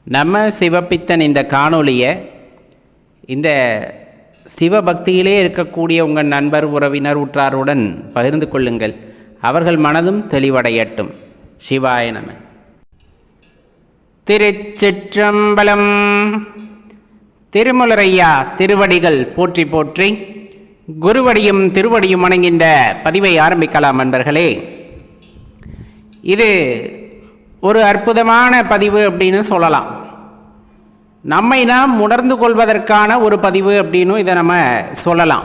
நம்ம சிவப்பித்தன் இந்த காணொளியை இந்த சிவபக்தியிலே இருக்கக்கூடிய உங்கள் நண்பர், உறவினர், உற்றாருடன் பகிர்ந்து கொள்ளுங்கள். அவர்கள் மனதும் தெளிவடையட்டும். சிவாய நம. திருச்சிற்றம்பலம். திருமலரையா திருவடிகள் போற்றி போற்றி, குருவடியும் திருவடியும் வணங்கின்ற பதிவை ஆரம்பிக்கலாம் நண்பர்களே. இது ஒரு அற்புதமான பதிவு அப்படின்னு சொல்லலாம். நம்மை நாம் உணர்ந்து கொள்வதற்கான ஒரு பதிவு அப்படின்னு இதை நம்ம சொல்லலாம்.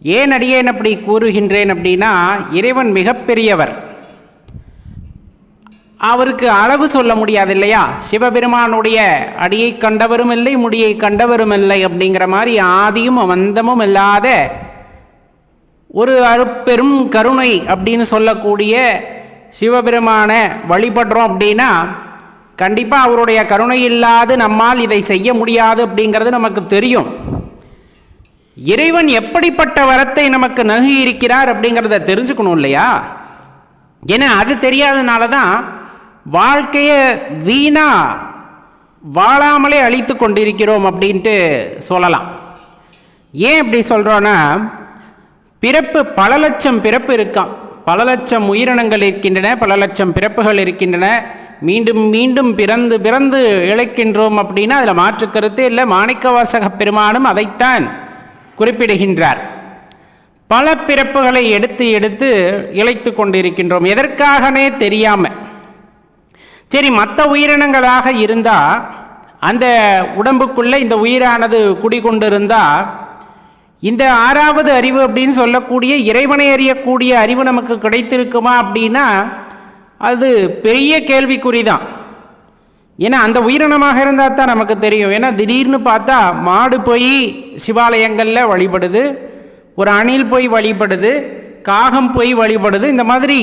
ஏன் அடியேன் அப்படி கூறுகின்றேன் அப்படின்னா, இறைவன் மிகப்பெரியவர். அவருக்கு அளவு சொல்ல முடியாது இல்லையா? சிவபெருமானுடைய அடியை கண்டவரும் இல்லை, முடியை கண்டவரும் இல்லை அப்படிங்கிற மாதிரி ஆதியும் அந்தமும் இல்லாத ஒரு அருப்பெரும் கருணை அப்படின்னு சொல்லக்கூடிய சிவபெருமான வழிபடுறோம் அப்படின்னா கண்டிப்பாக அவருடைய கருணை இல்லாது நம்மால் இதை செய்ய முடியாது அப்படிங்கிறது நமக்கு தெரியும். இறைவன் எப்படிப்பட்ட வரத்தை நமக்கு நல்கி இருக்கிறார் அப்படிங்கிறத தெரிஞ்சுக்கணும் இல்லையா? ஏன்னா அது தெரியாதனால தான் வாழ்க்கையை வீணா வாழாமலே அழித்து கொண்டிருக்கிறோம் அப்படின்ட்டு சொல்லலாம். ஏன் இப்படி சொல்கிறோன்னா, பிறப்பு பல லட்சம் பிறப்பு இருக்கான், பல லட்சம் உயிரினங்கள் இருக்கின்றன, பல லட்சம் பிறப்புகள் இருக்கின்றன. மீண்டும் மீண்டும் பிறந்து பிறந்து இழைக்கின்றோம் அப்படின்னா அதில் மாற்று கருத்தே இல்லை. மாணிக்கவாசக பெருமானும் அதைத்தான் குறிப்பிடுகின்றார். பல பிறப்புகளை எடுத்து எடுத்து இழைத்து கொண்டிருக்கின்றோம், எதற்காகனே தெரியாமல். சரி, மற்ற உயிரினங்களாக இருந்தால் அந்த உடம்புக்குள்ளே இந்த உயிரானது குடிகொண்டிருந்தால் இந்த ஆறாவது அறிவு அப்படின்னு சொல்லக்கூடிய இறைவனை அறியக்கூடிய அறிவு நமக்கு கிடைத்திருக்குமா அப்படின்னா அது பெரிய கேள்விக்குறிதான். ஏன்னா அந்த உயிரினமாக இருந்தால் தான் நமக்கு தெரியும். ஏன்னா திடீர்னு பார்த்தா மாடு போய் சிவாலயங்களில் வழிபடுது, ஒரு அணில் போய் வழிபடுது, காகம் போய் வழிபடுது. இந்த மாதிரி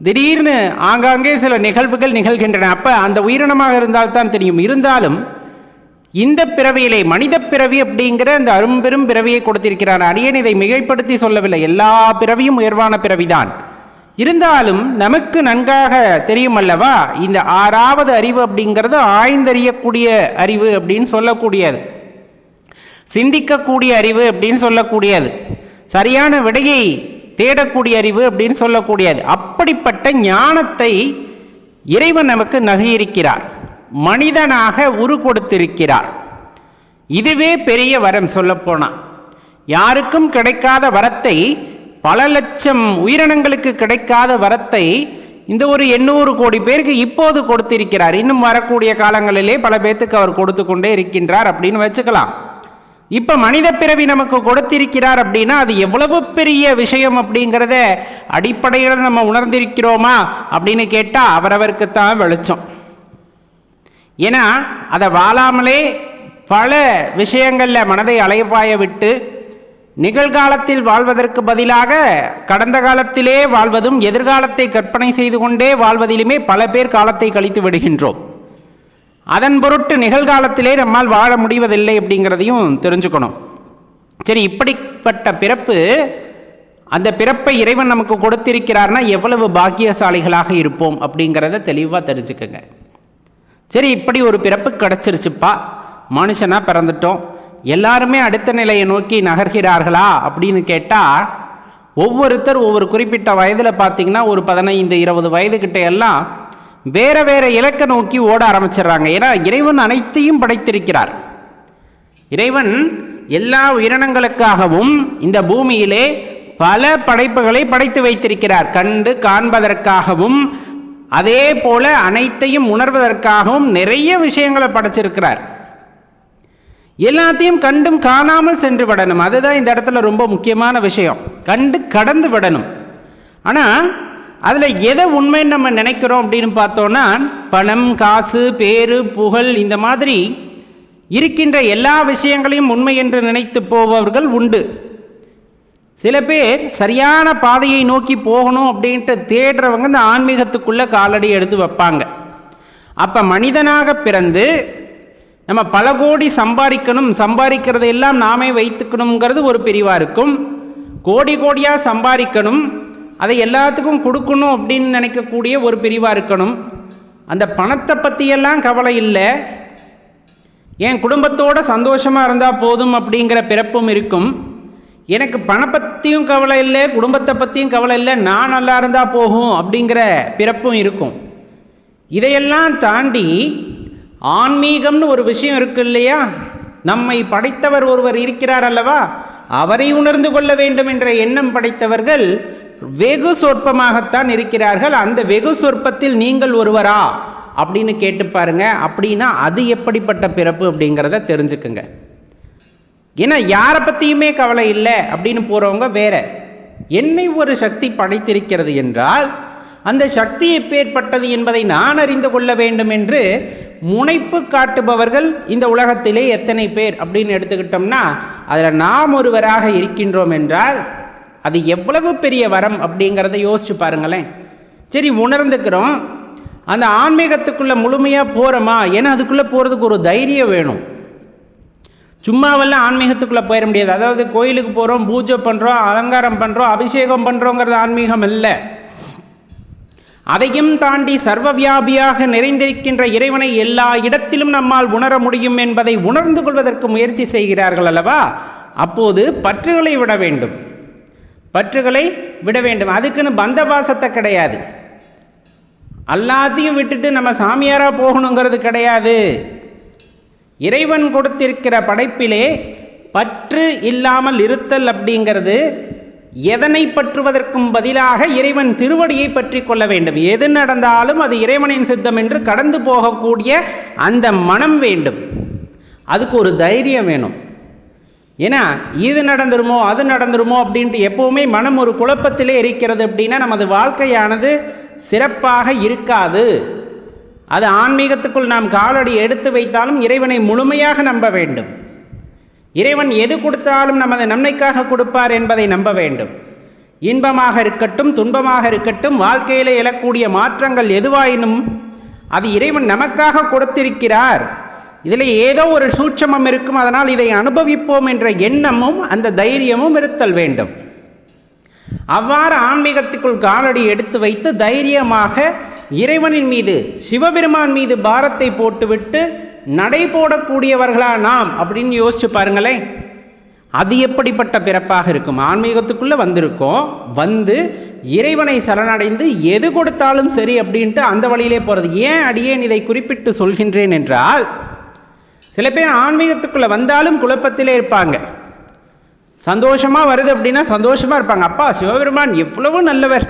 திடீர்னு ஆங்காங்கே சில நிகழ்வுகள் நிகழ்கின்றன. அப்போ அந்த உயிரினமாக இருந்தால்தான் தெரியும். இருந்தாலும் இந்த பிறவியிலே மனித பிறவி அப்படிங்கிற அந்த அரும்பெரும் பிறவியை கொடுத்திருக்கிறார். அடியேன் இதை மிகைப்படுத்தி சொல்லவில்லை, எல்லா பிறவியும் உயர்வான பிறவிதான். இருந்தாலும் நமக்கு நன்காக தெரியும் அல்லவா, இந்த ஆறாவது அறிவு அப்படிங்கிறது ஆய்ந்தறியக்கூடிய அறிவு அப்படின்னு சொல்லக்கூடியது, சிந்திக்கக்கூடிய அறிவு அப்படின்னு சொல்லக்கூடியது, சரியான விடையை தேடக்கூடிய அறிவு அப்படின்னு சொல்லக்கூடியது. அப்படிப்பட்ட ஞானத்தை இறைவன் நமக்கு நல்கியிருக்கிறார், மனிதனாக உரு கொடுத்திருக்கிறார். இதுவே பெரிய வரம். சொல்லப்போனால் யாருக்கும் கிடைக்காத வரத்தை, பல லட்சம் உயிரினங்களுக்கு கிடைக்காத வரத்தை இந்த ஒரு 800 கோடி பேருக்கு இப்போது கொடுத்திருக்கிறார். இன்னும் வரக்கூடிய காலங்களிலே பல பேர்த்துக்கு அவர் கொடுத்து கொண்டே இருக்கின்றார் அப்படின்னு வச்சுக்கலாம். இப்போ மனித பிறவி நமக்கு கொடுத்திருக்கிறார் அப்படின்னா அது எவ்வளவு பெரிய விஷயம் அப்படிங்கிறத அடிப்படையில் நம்ம உணர்ந்திருக்கிறோமா அப்படின்னு கேட்டால் அவரவருக்குத்தான் வெளிச்சம். ஏன்னா அதை வாழாமலே பல விஷயங்களில் மனதை அலைபாய விட்டு நிகழ்காலத்தில் வாழ்வதற்கு பதிலாக கடந்த காலத்திலே வாழ்வதும் எதிர்காலத்தை கற்பனை செய்து கொண்டே வாழ்வதிலுமே பல பேர் காலத்தை கழித்து விடுகின்றோம். அதன் பொருட்டு நிகழ்காலத்திலே நம்மால் வாழ முடிவதில்லை அப்படிங்கிறதையும் தெரிஞ்சுக்கணும். சரி, இப்படிப்பட்ட பிறப்பு, அந்த பிறப்பை இறைவன் நமக்கு கொடுத்திருக்கிறார்னா எவ்வளவு பாக்கியசாலிகளாக இருப்போம் அப்படிங்கிறத தெளிவாக தெரிஞ்சுக்கங்க. சரி, இப்படி ஒரு பிறப்பு கிடச்சிருச்சுப்பா, மனுஷனாக பிறந்துட்டோம், எல்லாருமே அடுத்த நிலையை நோக்கி நகர்கிறார்களா அப்படின்னு கேட்டால் ஒவ்வொருத்தர் ஒவ்வொரு குறிப்பிட்ட வயதில் பார்த்தீங்கன்னா ஒரு 15-20 வயதுகிட்ட எல்லாம் வேற வேற இலக்கை நோக்கி ஓட ஆரம்பிச்சிடுறாங்க. ஏன்னா இறைவன் அனைத்தையும் படைத்திருக்கிறார். இறைவன் எல்லா உயிரினங்களுக்காகவும் இந்த பூமியிலே பல படைப்புகளை படைத்து வைத்திருக்கிறார். கண்டு காண்பதற்காகவும் அதே போல அனைத்தையும் உணர்வதற்காகவும் நிறைய விஷயங்களை படைச்சிருக்கிறார். எல்லாத்தையும் கண்டும் காணாமல் சென்று விடணும், அதுதான் இந்த இடத்துல ரொம்ப முக்கியமான விஷயம். கண்டு கடந்து விடணும். ஆனால் அதில் எதை உண்மைன்னு நம்ம நினைக்கிறோம் அப்படின்னு பார்த்தோன்னா, பணம், காசு, பேரு, புகழ், இந்த மாதிரி இருக்கின்ற எல்லா விஷயங்களையும் உண்மை என்று நினைத்து போபவர்கள் உண்டு. சில பேர் சரியான பாதையை நோக்கி போகணும் அப்படின்ட்டு தேடுறவங்க இந்த ஆன்மீகத்துக்குள்ளே காலடி எடுத்து வைப்பாங்க. அப்போ மனிதனாக பிறந்து நம்ம பல கோடி சம்பாதிக்கணும், சம்பாதிக்கிறதையெல்லாம் நாமே வைத்துக்கணுங்கிறது ஒரு பிரிவாக இருக்கும். கோடி கோடியாக சம்பாதிக்கணும், அதை எல்லாத்துக்கும் கொடுக்கணும் அப்படின்னு நினைக்கக்கூடிய ஒரு பிரிவாக இருக்கணும். அந்த பணத்தை பற்றியெல்லாம் கவலை இல்லை, என் குடும்பத்தோடு சந்தோஷமாக இருந்தால் போதும் அப்படிங்கிற பிறப்பும் இருக்கும். எனக்கு பணம் பற்றியும் கவலை இல்லை, குடும்பத்தை பற்றியும் கவலை இல்லை, நான் நல்லா இருந்தால் போகும் அப்படிங்கிற பிறப்பும் இருக்கும். இதையெல்லாம் தாண்டி ஆன்மீகம்னு ஒரு விஷயம் இருக்கு இல்லையா? நம்மை படைத்தவர் ஒருவர் இருக்கிறார் அல்லவா, அவரை உணர்ந்து கொள்ள வேண்டும் என்ற எண்ணம் படைத்தவர்கள் வெகு சொற்பமாகத்தான் இருக்கிறார்கள். அந்த வெகு சொற்பத்தில் நீங்கள் ஒருவரா அப்படின்னு கேட்டு பாருங்க. அப்படின்னா அது எப்படிப்பட்ட பிறப்பு அப்படிங்கிறத தெரிஞ்சுக்குங்க. ஏன்னா யாரை பற்றியுமே கவலை இல்லை அப்படின்னு போகிறவங்க வேற. என்னை ஒரு சக்தி படைத்திருக்கிறது என்றால் அந்த சக்தி எப்பேற்பட்டது என்பதை நான் அறிந்து கொள்ள வேண்டும் என்று முனைப்பு காட்டுபவர்கள் இந்த உலகத்திலே எத்தனை பேர் அப்படின்னு எடுத்துக்கிட்டோம்னா அதில் நாம் ஒருவராக இருக்கின்றோம் என்றால் அது எவ்வளவு பெரிய வரம் அப்படிங்கிறத யோசிச்சு பாருங்களேன். சரி, உணர்ந்துக்கிறோம், அந்த ஆன்மீகத்துக்குள்ளே முழுமையாக போகிறோமா? ஏன்னா அதுக்குள்ளே போகிறதுக்கு ஒரு தைரியம் வேணும். சும்மாவெல்லாம் ஆன்மீகத்துக்குள்ளே போயிட முடியாது. அதாவது கோயிலுக்கு போகிறோம், பூஜை பண்ணுறோம், அலங்காரம் பண்ணுறோம், அபிஷேகம் பண்ணுறோங்கிறது ஆன்மீகம் இல்லை. அதையும் தாண்டி சர்வவியாபியாக நிறைந்திருக்கின்ற இறைவனை எல்லா இடத்திலும் நம்மால் உணர முடியும் என்பதை உணர்ந்து கொள்வதற்கு முயற்சி செய்கிறார்கள் அல்லவா? அப்போது பற்றுகளை விட வேண்டும், பற்றுகளை விட வேண்டும். அதுக்குன்னு பந்தபாசத்தை கிடையாது, எல்லாத்தையும் விட்டுட்டு நம்ம சாமியாரா போகணுங்கிறது கிடையாது. இறைவன் கொடுத்திருக்கிற படைப்பிலே பற்று இல்லாமல் இருத்தல் அப்படிங்கிறது எதனை பற்றுவதற்கும் பதிலாக இறைவன் திருவடியை பற்றி கொள்ள வேண்டும். எது நடந்தாலும் அது இறைவனின் சித்தம் என்று கடந்து போகக்கூடிய அந்த மனம் வேண்டும். அதுக்கு ஒரு தைரியம் வேணும். ஏன்னா இது நடந்துருமோ அது நடந்துருமோ அப்படின்ட்டு எப்பவுமே மனம் ஒரு குழப்பத்திலே இருக்கிறது அப்படின்னா நமது வாழ்க்கையானது சிறப்பாக இருக்காது. அது ஆன்மீகத்துக்குள் நாம் காலடி எடுத்து வைத்தாலும் இறைவனை முழுமையாக நம்ப வேண்டும். இறைவன் எது கொடுத்தாலும் நமது நன்மைக்காக கொடுப்பார் என்பதை நம்ப வேண்டும். இன்பமாக இருக்கட்டும் துன்பமாக இருக்கட்டும், வாழ்க்கையில் எழக்கூடிய மாற்றங்கள் எதுவாயினும் அது இறைவன் நமக்காக கொடுத்திருக்கிறார். இதில் ஏதோ ஒரு சூட்சமம் இருக்கும், அதனால் இதை அனுபவிப்போம் என்ற எண்ணமும் அந்த தைரியமும் இருத்தல் வேண்டும். அவ்வாறு ஆன்மீகத்துக்குள் காலடி எடுத்து வைத்து தைரியமாக இறைவனின் மீது, சிவபெருமான் மீது பாரத்தை போட்டுவிட்டு நடை போடக்கூடியவர்களா நாம் அப்படின்னு யோசிச்சு பாருங்களேன். அது எப்படிப்பட்ட பிறப்பாக இருக்கும்? ஆன்மீகத்துக்குள்ளே வந்திருக்கோம், வந்து இறைவனை சரணடைந்து எது கொடுத்தாலும் சரி அப்படின்ட்டு அந்த வழியிலே போகிறது. ஏன் அடியேன் இதை குறிப்பிட்டு சொல்கின்றேன் என்றால், சில பேர் ஆன்மீகத்துக்குள்ளே வந்தாலும் குழப்பத்திலே இருப்பாங்க. சந்தோஷமாக வருது அப்படின்னா சந்தோஷமாக இருப்பாங்க. அப்பா சிவபெருமான் எவ்வளவு நல்லவர்,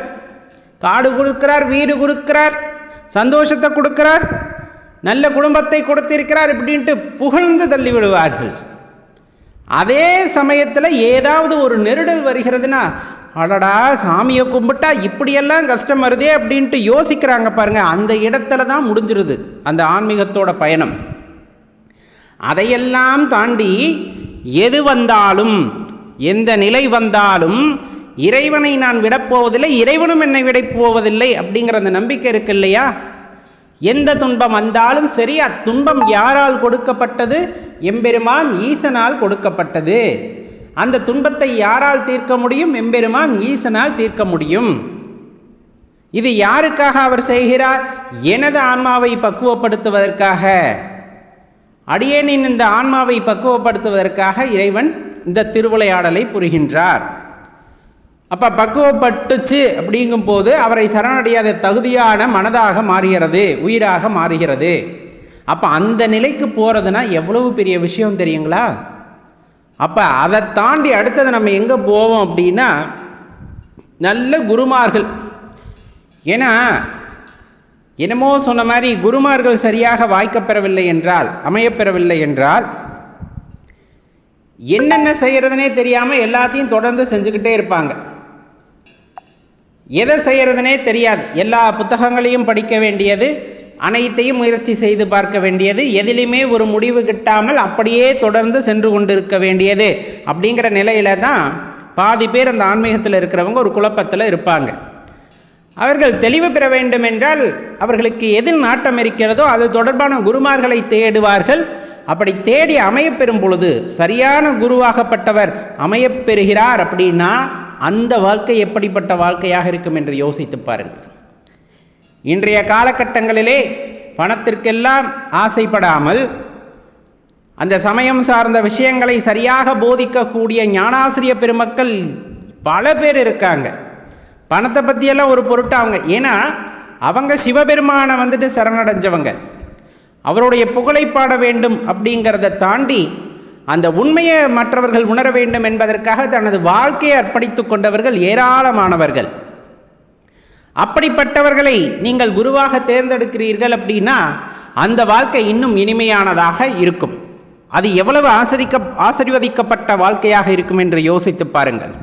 காடு கொடுக்கிறார், வீடு கொடுக்கிறார், சந்தோஷத்தை கொடுக்கிறார், நல்ல குடும்பத்தை கொடுத்திருக்கிறார் இப்படின்ட்டு புகழ்ந்து தள்ளி விடுவார்கள். அதே சமயத்தில் ஏதாவது ஒரு நெருடல் வருகிறதுனா, அடடா சாமியை கும்பிட்டா இப்படியெல்லாம் கஷ்டம் வருதே அப்படின்ட்டு யோசிக்கிறாங்க பாருங்க. அந்த இடத்துல தான் முடிஞ்சிருது அந்த ஆன்மீகத்தோட பயணம். அதையெல்லாம் தாண்டி எது வந்தாலும், எந்த நிலை வந்தாலும் இறைவனை நான் விடப்போவதில்லை, இறைவனும் என்னை விடப்போவதில்லை அப்படிங்கிற அந்த நம்பிக்கை இருக்கு இல்லையா? எந்த துன்பம் வந்தாலும் சரி, அத்துன்பம் யாரால் கொடுக்கப்பட்டது? எம்பெருமான் ஈசனால் கொடுக்கப்பட்டது. அந்த துன்பத்தை யாரால் தீர்க்க முடியும்? எம்பெருமான் ஈசனால் தீர்க்க முடியும். இது யாருக்காக அவர் செய்கிறார்? எனது ஆன்மாவை பக்குவப்படுத்துவதற்காக, அடியேனின் இந்த ஆன்மாவை பக்குவப்படுத்துவதற்காக இறைவன் இந்த திருவிளையாடலை புரிகின்றார். அப்போ பக்குவப்பட்டுச்சு அப்படிங்கும் போது அவரை சரணடையாத தகுதியான மனதாக மாறுகிறது, உயிராக மாறுகிறது. அப்போ அந்த நிலைக்கு போகிறதுனா எவ்வளவு பெரிய விஷயம் தெரியுங்களா? அப்போ அதை தாண்டி அடுத்தது நம்ம எங்கே போவோம் அப்படின்னா, நல்ல குருமார்கள். ஏன்னா என்னமோ சொன்ன மாதிரி குருமார்கள் சரியாக வாய்க்கப்பெறவில்லை என்றால், அமையப்பெறவில்லை என்றால், என்னென்ன செய்கிறதுனே தெரியாமல் எல்லாத்தையும் தொடர்ந்து செஞ்சுக்கிட்டே இருப்பாங்க. எதை செய்கிறதுனே தெரியாது, எல்லா புத்தகங்களையும் படிக்க வேண்டியது, அனைத்தையும் முயற்சி செய்து பார்க்க வேண்டியது, எதிலுமே ஒரு முடிவு கிட்டாமல் அப்படியே தொடர்ந்து சென்று கொண்டிருக்க வேண்டியது. அப்படிங்கிற நிலையில தான் பாதி பேர் அந்த ஆன்மீகத்தில் இருக்கிறவங்க ஒரு குழப்பத்தில் இருப்பாங்க. அவர்கள் தெளிவு பெற வேண்டும் என்றால் அவர்களுக்கு எதில் நாட்டம் இருக்கிறதோ அது தொடர்பான குருமார்களை தேடுவார்கள். அப்படி தேடி அமையப்பெறும் பொழுது, சரியான குருவாகப்பட்டவர் அமையப்பெறுகிறார் அப்படின்னா அந்த வாழ்க்கை எப்படிப்பட்ட வாழ்க்கையாக இருக்கும் என்று யோசித்து பாருங்கள். இன்றைய காலகட்டங்களிலே பணத்திற்கெல்லாம் ஆசைப்படாமல் அந்த சமயம் சார்ந்த விஷயங்களை சரியாக போதிக்கக்கூடிய ஞானாசிரிய பெருமக்கள் பல பேர் இருக்காங்க. பணத்தை பற்றியெல்லாம் ஒரு பொருட்டு அவங்க, ஏன்னா அவங்க சிவபெருமானை வந்துட்டு சரணடைஞ்சவங்க, அவருடைய புகழை பாட வேண்டும் அப்படிங்கிறத தாண்டி அந்த உண்மையை மற்றவர்கள் உணர வேண்டும் என்பதற்காக தனது வாழ்க்கையை அர்ப்பணித்து கொண்டவர்கள் ஏராளமானவர்கள். அப்படிப்பட்டவர்களை நீங்கள் குருவாக தேர்ந்தெடுக்கிறீர்கள் அப்படின்னா அந்த வாழ்க்கை இன்னும் இனிமையானதாக இருக்கும். அது எவ்வளவு ஆசீர்வதிக்கப்பட்ட வாழ்க்கையாக இருக்கும் என்று யோசித்து பாருங்கள்.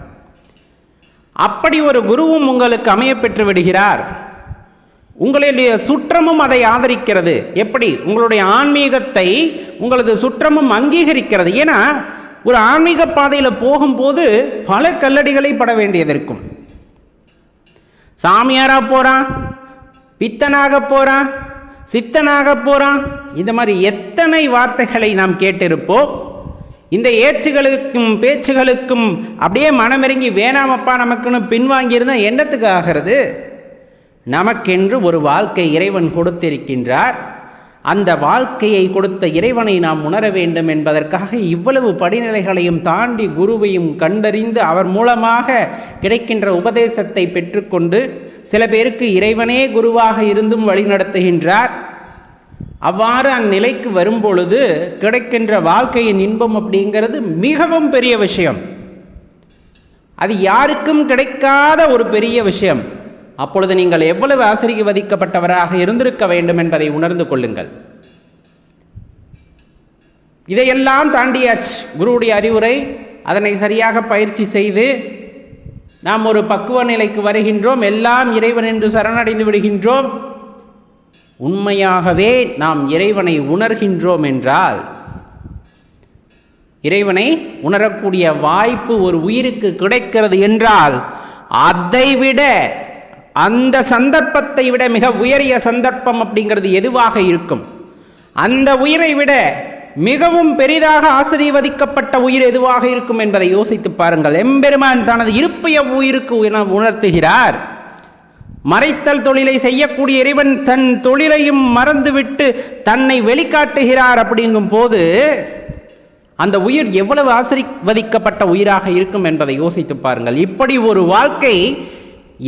அப்படி ஒரு குருவும் உங்களுக்கு அமைய பெற்று விடுகிறார். உங்களுடைய சுற்றமும் அதை ஆதரிக்கிறது. எப்படி? உங்களுடைய ஆன்மீகத்தை உங்களது சுற்றமும் அங்கீகரிக்கிறது. ஏன்னா ஒரு ஆன்மீக பாதையில் போகும்போது பல கல்லடிகளை பட வேண்டியது இருக்கும். சாமியாரா போகிறான், பித்தனாக போகிறான், சித்தனாக போகிறான், இந்த மாதிரி எத்தனை வார்த்தைகளை நாம் கேட்டிருப்போம். இந்த ஏச்சுகளுக்கும் பேச்சுகளுக்கும் அப்படியே மனமிறங்கி வேணாமப்பா நமக்குன்னு பின்வாங்கியிருந்தால் என்னத்துக்கு ஆகிறது? நமக்கென்று ஒரு வாழ்க்கை இறைவன் கொடுத்திருக்கின்றார். அந்த வாழ்க்கையை கொடுத்த இறைவனை நாம் உணர வேண்டும் என்பதற்காக இவ்வளவு படிநிலைகளையும் தாண்டி குருவையும் கண்டறிந்து அவர் மூலமாக கிடைக்கின்ற உபதேசத்தை பெற்றுக்கொண்டு சில பேருக்கு இறைவனே குருவாக இருந்தும் வழிநடத்துகின்றார். அவ்வாறு அந்நிலைக்கு வரும்பொழுது கிடைக்கின்ற வாழ்க்கையின் இன்பம் அப்படிங்கிறது மிகவும் பெரிய விஷயம். அது யாருக்கும் கிடைக்காத ஒரு பெரிய விஷயம். அப்பொழுது நீங்கள் எவ்வளவு ஆசீர்வதிக்கப்பட்டவராக இருந்திருக்க வேண்டும் என்பதை உணர்ந்து கொள்ளுங்கள். இதையெல்லாம் தாண்டியாச்சு. குருவுடைய அறிவுரை, அதனை சரியாக பயிற்சி செய்து நாம் ஒரு பக்குவ நிலைக்கு வருகின்றோம். எல்லாம் இறைவன் என்று சரணடைந்து விடுகின்றோம். உண்மையாகவே நாம் இறைவனை உணர்கின்றோம் என்றால், இறைவனை உணரக்கூடிய வாய்ப்பு ஒரு உயிருக்கு கிடைக்கிறது என்றால், அதைவிட அந்த சந்தர்ப்பத்தை விட மிக உயரிய சந்தர்ப்பம் அப்படிங்கிறது எதுவாக இருக்கும்? அந்த உயிரை விட மிகவும் பெரிதாக ஆசீர்வதிக்கப்பட்ட உயிர் எதுவாக இருக்கும் என்பதை யோசித்து பாருங்கள். எம்பெருமான் தனது இருப்பை உயிருக்கு உணர்த்துகிறார். மறைத்தல் தொழிலை செய்யக்கூடிய இறைவன் தன் தொழிலையும் மறந்துவிட்டு தன்னை வெளிக்காட்டுகிறார். அப்படிங்கும் போது அந்த உயிர் எவ்வளவு ஆசீர்வதிக்கப்பட்ட உயிராக இருக்கும் என்பதை யோசித்து பாருங்கள். இப்படி ஒரு வாழ்க்கை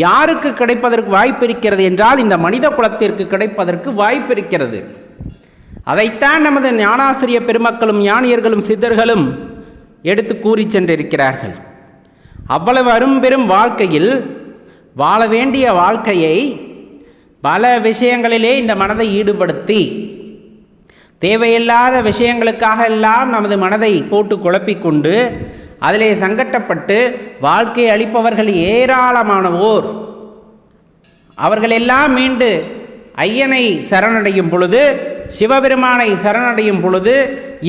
யாருக்கு கிடைப்பதற்கு வாய்ப்பு இருக்கிறது என்றால், இந்த மனித குலத்திற்கு கிடைப்பதற்கு வாய்ப்பு இருக்கிறது. அதைத்தான் நமது ஞானாசிரிய பெருமக்களும் ஞானியர்களும் சித்தர்களும் எடுத்து கூறி சென்றிருக்கிறார்கள். அவ்வளவு அரும்பெரும் வாழ்க்கையில் வாழ வேண்டிய வாழ்க்கையை பல விஷயங்களிலே இந்த மனதை ஈடுபடுத்தி தேவையில்லாத விஷயங்களுக்காக எல்லாம் நமது மனதை போட்டு குழப்பிக்கொண்டு அதிலே சங்கட்டப்பட்டு வாழ்க்கையை அளிப்பவர்கள் ஏராளமானவோர். அவர்களெல்லாம் மீண்டு ஐயனை சரணடையும் பொழுது, சிவபெருமானை சரணடையும் பொழுது,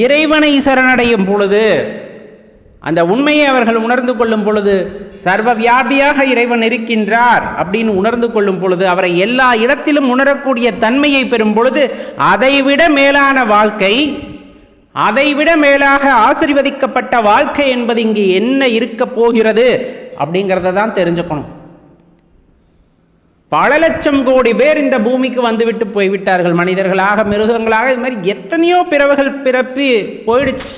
இறைவனை சரணடையும் பொழுது, அந்த உண்மையை அவர்கள் உணர்ந்து கொள்ளும் பொழுது, சர்வ வியாபியாக இறைவன் இருக்கின்றார் அப்படின்னு உணர்ந்து கொள்ளும் பொழுது, அவரை எல்லா இடத்திலும் உணரக்கூடிய தன்மையை பெறும் பொழுது, அதைவிட மேலான வாழ்க்கை, அதைவிட மேலாக ஆசீர்வதிக்கப்பட்ட வாழ்க்கை என்பது இங்கு என்ன இருக்க போகிறது அப்படிங்கிறத தான் தெரிஞ்சுக்கணும். பல லட்சம் கோடி பேர் இந்த பூமிக்கு வந்துவிட்டு போய்விட்டார்கள். மனிதர்களாக, மிருகங்களாக, இது மாதிரி எத்தனையோ பிறவுகள் பிறப்பி போயிடுச்சு.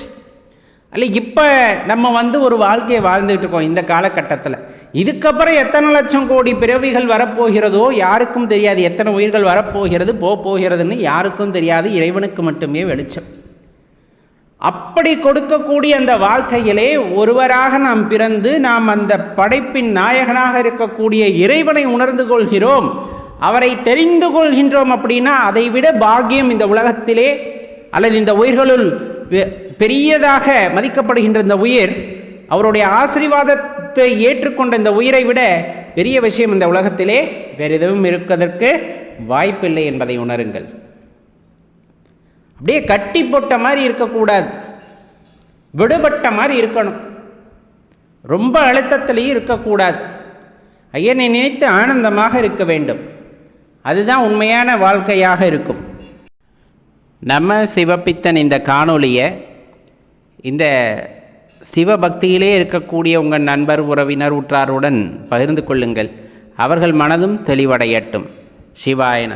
அல்ல, இப்போ நம்ம ஒரு வாழ்க்கையை வாழ்ந்துகிட்டு இருக்கோம் இந்த காலகட்டத்தில். இதுக்கப்புறம் எத்தனை லட்சம் கோடி பிறவிகள் வரப்போகிறதோ யாருக்கும் தெரியாது. எத்தனை உயிர்கள் வரப்போகிறது போகிறதுன்னு யாருக்கும் தெரியாது. இறைவனுக்கு மட்டுமே வெளிச்சம். அப்படி கொடுக்கக்கூடிய அந்த வாழ்க்கையிலே ஒருவராக நாம் பிறந்து நாம் அந்த படைப்பின் நாயகனாக இருக்கக்கூடிய இறைவனை உணர்ந்து கொள்கிறோம், அவரை தெரிந்து கொள்கின்றோம். அப்படின்னா அதைவிட பாக்கியம் இந்த உலகத்திலே அல்லது இந்த உயிர்களுள் பெரியதாக மதிக்கப்படுகின்ற இந்த உயிர், அவருடைய ஆசீர்வாதத்தை ஏற்றுக்கொண்ட இந்த உயிரை விட பெரிய விஷயம் இந்த உலகத்திலே வேறு எதுவும் இருப்பதற்கு வாய்ப்பில்லை என்பதை உணருங்கள். அப்படியே கட்டி போட்ட மாதிரி இருக்கக்கூடாது, விடுபட்ட மாதிரி இருக்கணும். ரொம்ப அழுத்தத்திலையும் இருக்கக்கூடாது. ஐயனை நினைத்து ஆனந்தமாக இருக்க வேண்டும். அதுதான் உண்மையான வாழ்க்கையாக இருக்கும். நம்ம சிவபித்தன் இந்த காணொளியை இந்த சிவபக்தியிலே இருக்கக்கூடிய உங்கள் நண்பர், உறவினர், உற்றாருடன் பகிர்ந்து கொள்ளுங்கள். அவர்கள் மனதும் தெளிவடையட்டும். சிவாயன.